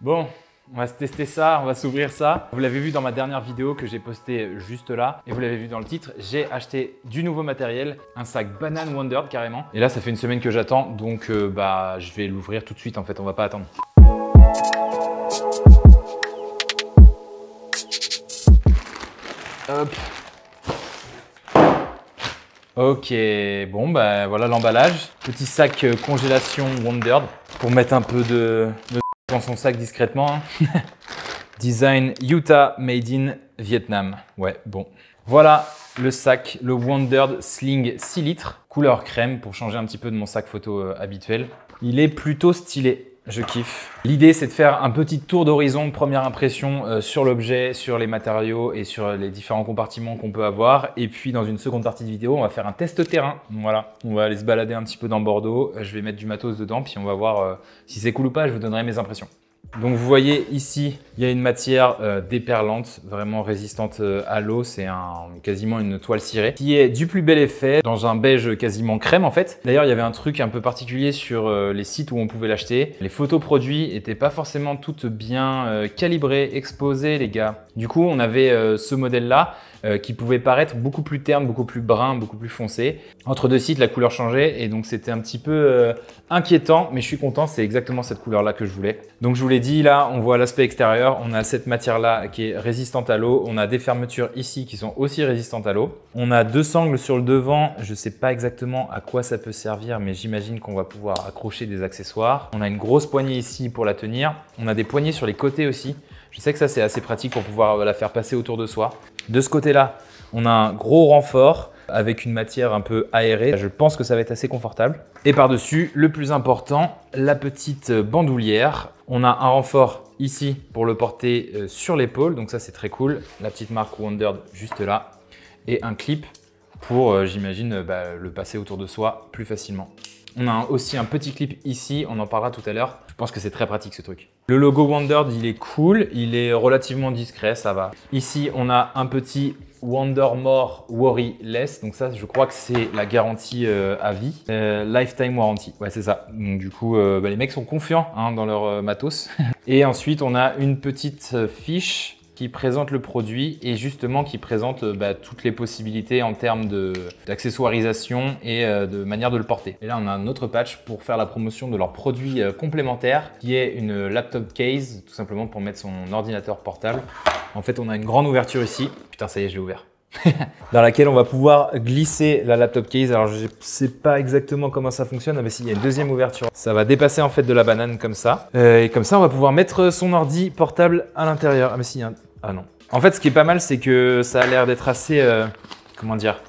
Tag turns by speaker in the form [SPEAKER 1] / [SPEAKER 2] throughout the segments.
[SPEAKER 1] Bon, on va se tester ça, on va s'ouvrir ça. Vous l'avez vu dans ma dernière vidéo que j'ai postée juste là et vous l'avez vu dans le titre, j'ai acheté du nouveau matériel, un sac Banane Wondered carrément. Et là, ça fait une semaine que j'attends, donc je vais l'ouvrir tout de suite en fait, on va pas attendre. Hop. Ok, bon voilà l'emballage. Petit sac congélation Wondered pour mettre un peu de dans son sac discrètement. Hein. Design Utah made in Vietnam. Ouais, bon. Voilà le sac, le Wondered Sling 6 litres, couleur crème pour changer un petit peu de mon sac photo habituel. Il est plutôt stylé. Je kiffe. L'idée, c'est de faire un petit tour d'horizon, première impression sur l'objet, sur les matériaux et sur les différents compartiments qu'on peut avoir. Et puis, dans une seconde partie de vidéo, on va faire un test terrain. Voilà, on va aller se balader un petit peu dans Bordeaux. Je vais mettre du matos dedans, puis on va voir si c'est cool ou pas. Je vous donnerai mes impressions. Donc, vous voyez ici, il y a une matière déperlante, vraiment résistante à l'eau. C'est quasiment une toile cirée qui est du plus bel effet dans un beige quasiment crème en fait. D'ailleurs, il y avait un truc un peu particulier sur les sites où on pouvait l'acheter. Les photos produits n'étaient pas forcément toutes bien calibrées, exposées les gars. Du coup, on avait ce modèle-là qui pouvait paraître beaucoup plus terne, beaucoup plus brun, beaucoup plus foncé. Entre deux sites, la couleur changeait et donc c'était un petit peu inquiétant, mais je suis content, c'est exactement cette couleur-là que je voulais. Donc je vous l'ai dit, là, on voit l'aspect extérieur, on a cette matière-là qui est résistante à l'eau, on a des fermetures ici qui sont aussi résistantes à l'eau. On a deux sangles sur le devant, je ne sais pas exactement à quoi ça peut servir, mais j'imagine qu'on va pouvoir accrocher des accessoires. On a une grosse poignée ici pour la tenir, on a des poignées sur les côtés aussi. Je sais que ça, c'est assez pratique pour pouvoir la faire passer autour de soi. De ce côté-là, on a un gros renfort avec une matière un peu aérée. Je pense que ça va être assez confortable. Et par-dessus, le plus important, la petite bandoulière. On a un renfort ici pour le porter sur l'épaule. Donc ça, c'est très cool. La petite marque Wondered juste là. Et un clip pour, j'imagine, le passer autour de soi plus facilement. On a aussi un petit clip ici, on en parlera tout à l'heure. Je pense que c'est très pratique ce truc. Le logo Wondered, il est cool, il est relativement discret, ça va. Ici, on a un petit Wonder More Worry Less. Donc ça, je crois que c'est la garantie à vie. Lifetime Warranty, ouais c'est ça. Donc du coup, les mecs sont confiants hein, dans leur matos. Et ensuite, on a une petite fiche qui présente le produit et justement qui présente toutes les possibilités en termes d'accessoirisation et de manière de le porter. Et là, on a un autre patch pour faire la promotion de leur produit complémentaire qui est une laptop case, tout simplement pour mettre son ordinateur portable. En fait, on a une grande ouverture ici. Putain, ça y est, je l'ai ouvert. Dans laquelle on va pouvoir glisser la laptop case. Alors, je ne sais pas exactement comment ça fonctionne, mais s'il y a une deuxième ouverture, ça va dépasser en fait de la banane comme ça. Et comme ça, on va pouvoir mettre son ordi portable à l'intérieur. Ah, mais si, ah non. En fait, ce qui est pas mal, c'est que ça a l'air d'être assez, comment dire,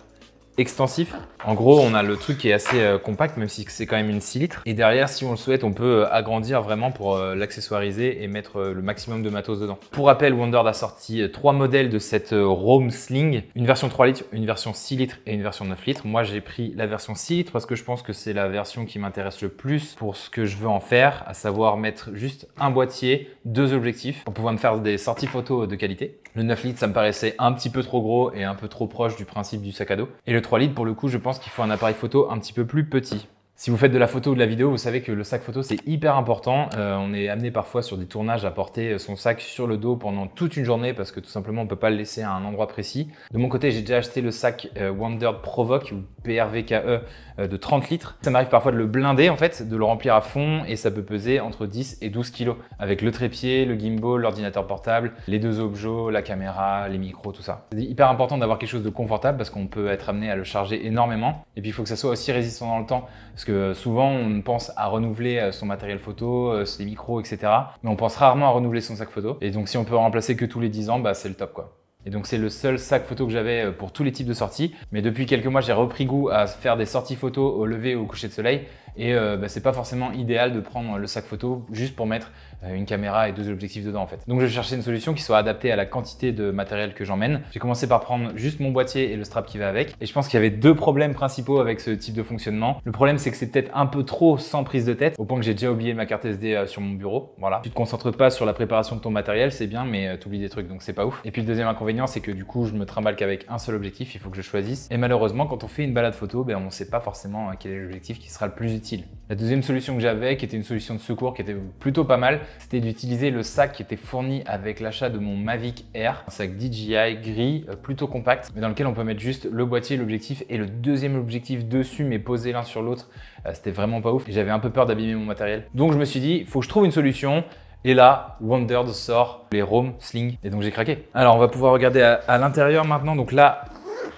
[SPEAKER 1] extensif. En gros, on a le truc qui est assez compact, même si c'est quand même une 6 litres. Et derrière, si on le souhaite, on peut agrandir vraiment pour l'accessoiriser et mettre le maximum de matos dedans. Pour rappel, Wondered a sorti 3 modèles de cette Roam Sling. Une version 3 litres, une version 6 litres et une version 9 litres. Moi, j'ai pris la version 6 litres parce que je pense que c'est la version qui m'intéresse le plus pour ce que je veux en faire, à savoir mettre juste un boîtier, 2 objectifs pour pouvoir me faire des sorties photos de qualité. Le 9 litres, ça me paraissait un petit peu trop gros et un peu trop proche du principe du sac à dos. Et le 3 litres, pour le coup, je pense qu'il faut un appareil photo un petit peu plus petit. Si vous faites de la photo ou de la vidéo, vous savez que le sac photo, c'est hyper important. On est amené parfois sur des tournages à porter son sac sur le dos pendant toute une journée parce que tout simplement, on ne peut pas le laisser à un endroit précis. De mon côté, j'ai déjà acheté le sac Wondered Provoke ou PRVKE de 30 litres. Ça m'arrive parfois de le blinder en fait, de le remplir à fond et ça peut peser entre 10 et 12 kilos avec le trépied, le gimbal, l'ordinateur portable, les 2 objets, la caméra, les micros, tout ça. C'est hyper important d'avoir quelque chose de confortable parce qu'on peut être amené à le charger énormément et puis il faut que ça soit aussi résistant dans le temps parce que souvent on pense à renouveler son matériel photo, ses micros, etc. Mais on pense rarement à renouveler son sac photo et donc si on peut remplacer que tous les 10 ans, c'est le top quoi. Et donc c'est le seul sac photo que j'avais pour tous les types de sorties. Mais depuis quelques mois, j'ai repris goût à faire des sorties photo au lever ou au coucher de soleil. Et c'est pas forcément idéal de prendre le sac photo juste pour mettre une caméra et 2 objectifs dedans en fait. Donc je cherchais une solution qui soit adaptée à la quantité de matériel que j'emmène. J'ai commencé par prendre juste mon boîtier et le strap qui va avec. Et je pense qu'il y avait 2 problèmes principaux avec ce type de fonctionnement. Le problème c'est que c'est peut-être un peu trop sans prise de tête, au point que j'ai déjà oublié ma carte SD sur mon bureau. Voilà. Tu te concentres pas sur la préparation de ton matériel, c'est bien, mais tu oublies des trucs donc c'est pas ouf. Et puis le deuxième inconvénient, c'est que du coup je me trimballe qu'avec un seul objectif, il faut que je choisisse. Et malheureusement quand on fait une balade photo, on ne sait pas forcément quel est l'objectif qui sera le plus utile utile. La deuxième solution que j'avais, qui était une solution de secours qui était plutôt pas mal, c'était d'utiliser le sac qui était fourni avec l'achat de mon Mavic Air, un sac DJI gris, plutôt compact, mais dans lequel on peut mettre juste le boîtier, l'objectif et le deuxième objectif dessus, mais posé l'un sur l'autre. C'était vraiment pas ouf et j'avais un peu peur d'abîmer mon matériel. Donc je me suis dit, il faut que je trouve une solution. Et là, Wonderd sort les Roam Sling et donc j'ai craqué. Alors on va pouvoir regarder à l'intérieur maintenant. Donc là,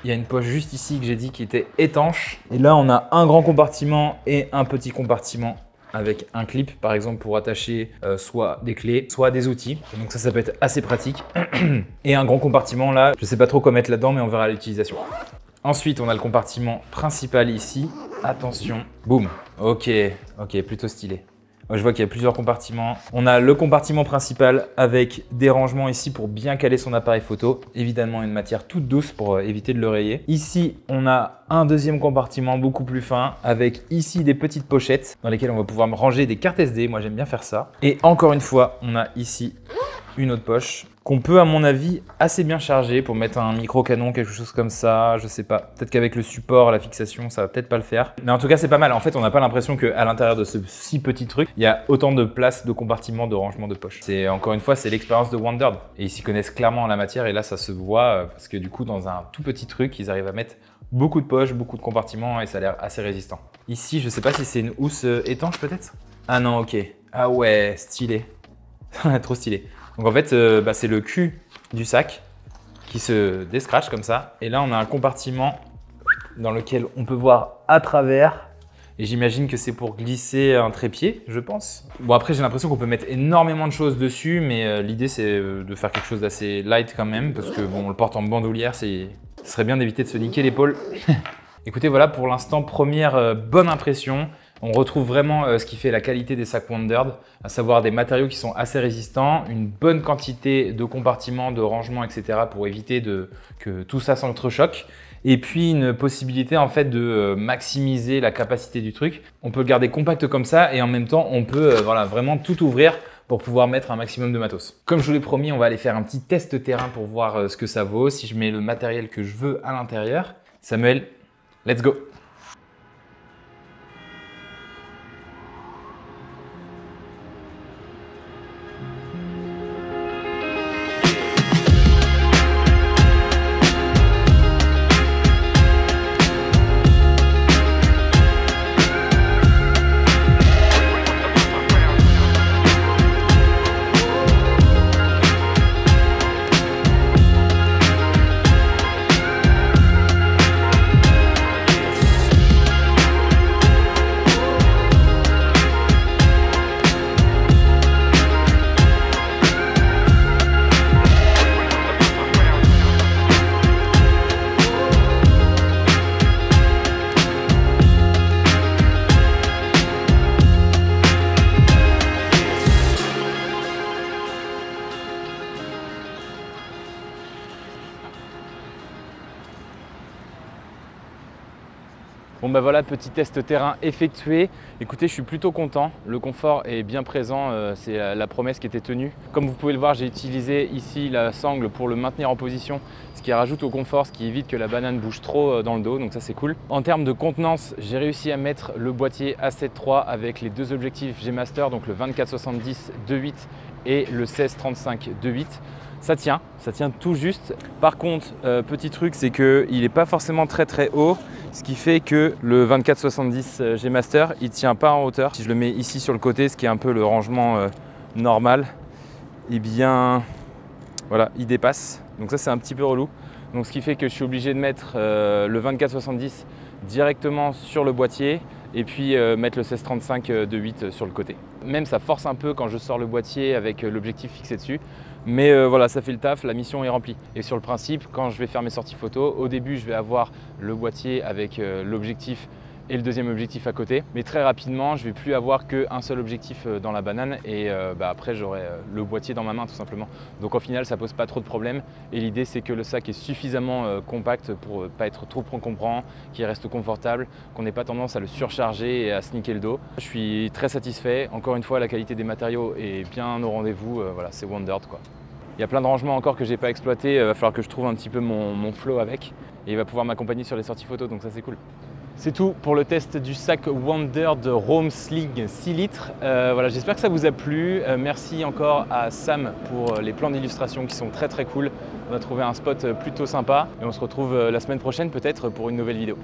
[SPEAKER 1] il y a une poche juste ici que j'ai dit qui était étanche. Et là, on a un grand compartiment et un petit compartiment avec un clip, par exemple, pour attacher soit des clés, soit des outils. Et donc ça peut être assez pratique. Et un grand compartiment là, je sais pas trop quoi mettre là-dedans, mais on verra l'utilisation. Ensuite, on a le compartiment principal ici. Attention, boum. Ok, plutôt stylé. Je vois qu'il y a plusieurs compartiments. On a le compartiment principal avec des rangements ici pour bien caler son appareil photo. Évidemment, une matière toute douce pour éviter de le rayer. Ici, on a un deuxième compartiment beaucoup plus fin avec ici des petites pochettes dans lesquelles on va pouvoir ranger des cartes SD. Moi, j'aime bien faire ça. Et encore une fois, on a ici une autre poche qu'on peut, à mon avis, assez bien charger pour mettre un micro-canon, quelque chose comme ça. Je sais pas. Peut-être qu'avec le support, la fixation, ça va peut-être pas le faire. Mais en tout cas, c'est pas mal. En fait, on n'a pas l'impression qu'à l'intérieur de ce si petit truc, il y a autant de place, de compartiments, de rangement de poches. C'est encore une fois, c'est l'expérience de Wonderd. Et ils s'y connaissent clairement en la matière. Et là, ça se voit parce que du coup, dans un tout petit truc, ils arrivent à mettre beaucoup de poches, beaucoup de compartiments et ça a l'air assez résistant. Ici, je sais pas si c'est une housse étanche peut-être. Ah non, ok. Ah ouais, stylé. Trop stylé. Donc en fait, c'est le cul du sac qui se déscratche comme ça. Et là, on a un compartiment dans lequel on peut voir à travers. Et j'imagine que c'est pour glisser un trépied, je pense. Bon, après, j'ai l'impression qu'on peut mettre énormément de choses dessus, mais l'idée, c'est de faire quelque chose d'assez light quand même, parce que bon, on le porte en bandoulière, ce serait bien d'éviter de se niquer l'épaule. Écoutez, voilà pour l'instant, première bonne impression. On retrouve vraiment ce qui fait la qualité des sacs Wonderd, à savoir des matériaux qui sont assez résistants, une bonne quantité de compartiments, de rangements, etc. pour éviter que tout ça s'entrechoque. Et puis une possibilité en fait de maximiser la capacité du truc. On peut le garder compact comme ça et en même temps on peut vraiment tout ouvrir pour pouvoir mettre un maximum de matos. Comme je vous l'ai promis, on va aller faire un petit test terrain pour voir ce que ça vaut, si je mets le matériel que je veux à l'intérieur. Samuel, let's go! Bon bah voilà, petit test terrain effectué. Écoutez, je suis plutôt content. Le confort est bien présent, c'est la promesse qui était tenue. Comme vous pouvez le voir, j'ai utilisé ici la sangle pour le maintenir en position, ce qui rajoute au confort, ce qui évite que la banane bouge trop dans le dos, donc ça c'est cool. En termes de contenance, j'ai réussi à mettre le boîtier A7 III avec les deux objectifs G Master, donc le 24-70 2.8 et le 16-35 2.8. Ça tient tout juste. Par contre, petit truc, c'est qu'il n'est pas forcément très haut, ce qui fait que le 24-70 G Master, il ne tient pas en hauteur. Si je le mets ici sur le côté, ce qui est un peu le rangement normal, eh bien voilà, il dépasse. Donc ça, c'est un petit peu relou. Donc ce qui fait que je suis obligé de mettre le 24-70 directement sur le boîtier et puis mettre le 16-35 2.8 sur le côté. Même ça force un peu quand je sors le boîtier avec l'objectif fixé dessus. Mais voilà, ça fait le taf, la mission est remplie. Et sur le principe, quand je vais faire mes sorties photos, au début, je vais avoir le boîtier avec l'objectif et le deuxième objectif à côté. Mais très rapidement, je ne vais plus avoir qu'un seul objectif dans la banane et après, j'aurai le boîtier dans ma main tout simplement. Donc au final, ça ne pose pas trop de problèmes. Et l'idée, c'est que le sac est suffisamment compact pour ne pas être trop encombrant, qu'il reste confortable, qu'on n'ait pas tendance à le surcharger et à se niquer le dos. Je suis très satisfait. Encore une fois, la qualité des matériaux est bien au rendez-vous. Voilà, c'est Wonderd quoi. Il y a plein de rangements encore que je n'ai pas exploité. Il va falloir que je trouve un petit peu mon flow avec. Et il va pouvoir m'accompagner sur les sorties photos, donc ça c'est cool. C'est tout pour le test du sac Wonder de Roam Sling 6 litres. Voilà, j'espère que ça vous a plu. Merci encore à Sam pour les plans d'illustration qui sont très cool. On a trouvé un spot plutôt sympa et on se retrouve la semaine prochaine peut-être pour une nouvelle vidéo.